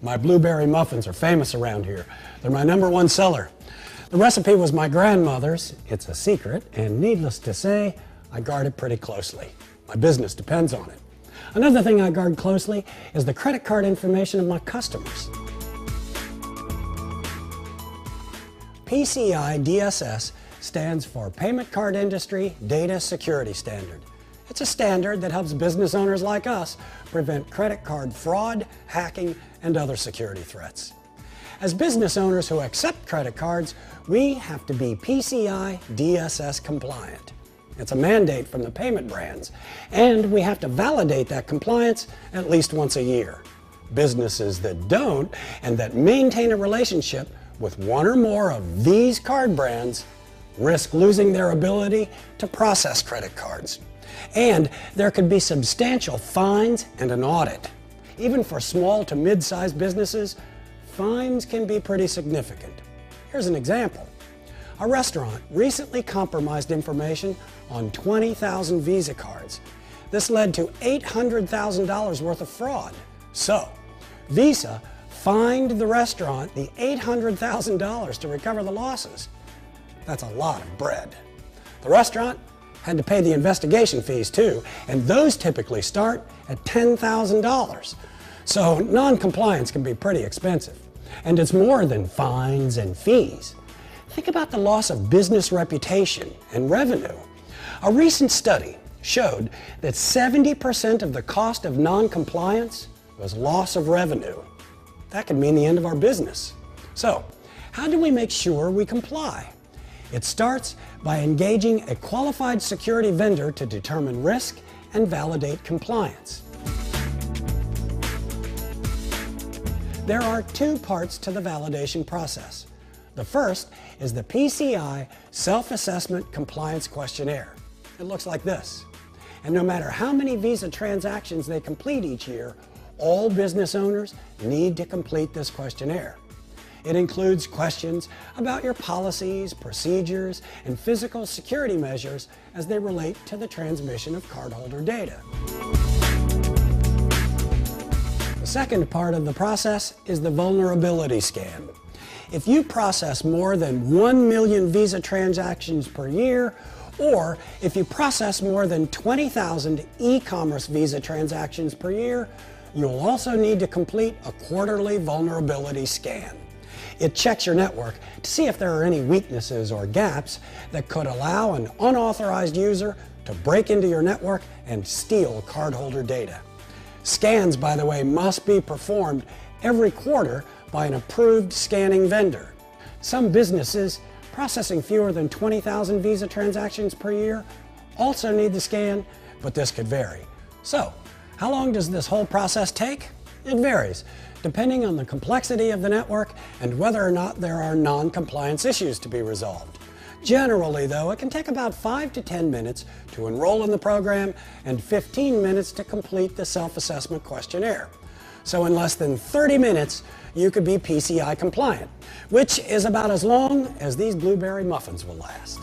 My blueberry muffins are famous around here. They're my #1 seller. The recipe was my grandmother's. It's a secret, and needless to say, I guard it pretty closely. My business depends on it. Another thing I guard closely is the credit card information of my customers. PCI DSS stands for Payment Card Industry Data Security Standard. It's a standard that helps business owners like us prevent credit card fraud, hacking, and other security threats. As business owners who accept credit cards, we have to be PCI DSS compliant. It's a mandate from the payment brands, and we have to validate that compliance at least once a year. Businesses that don't and that maintain a relationship with one or more of these card brands risk losing their ability to process credit cards. And there could be substantial fines and an audit. Even for small to mid-sized businesses, fines can be pretty significant. Here's an example. A restaurant recently compromised information on 20,000 Visa cards. This led to $800,000 worth of fraud. So, Visa fined the restaurant the $800,000 to recover the losses. That's a lot of bread. The restaurant had to pay the investigation fees too, and those typically start at $10,000. So non-compliance can be pretty expensive, and it's more than fines and fees. Think about the loss of business reputation and revenue. A recent study showed that 70% of the cost of non-compliance was loss of revenue. That could mean the end of our business. So, how do we make sure we comply? It starts by engaging a qualified security vendor to determine risk and validate compliance. There are two parts to the validation process. The first is the PCI SelfAssessment Compliance Questionnaire. It looks like this. And no matter how many Visa transactions they complete each year, all business owners need to complete this questionnaire. It includes questions about your policies, procedures, and physical security measures as they relate to the transmission of cardholder data. The second part of the process is the vulnerability scan. If you process more than 1 million Visa transactions per year, or if you process more than 20,000 e-commerce Visa transactions per year, you'll also need to complete a quarterly vulnerability scan. It checks your network to see if there are any weaknesses or gaps that could allow an unauthorized user to break into your network and steal cardholder data. Scans, by the way, must be performed every quarter by an approved scanning vendor. Some businesses processing fewer than 20,000 Visa transactions per year also need the scan, but this could vary. So, how long does this whole process take? It varies, depending on the complexity of the network and whether or not there are non-compliance issues to be resolved. Generally, though, it can take about 5 to 10 minutes to enroll in the program and 15 minutes to complete the self-assessment questionnaire. So in less than 30 minutes, you could be PCI compliant, which is about as long as these blueberry muffins will last.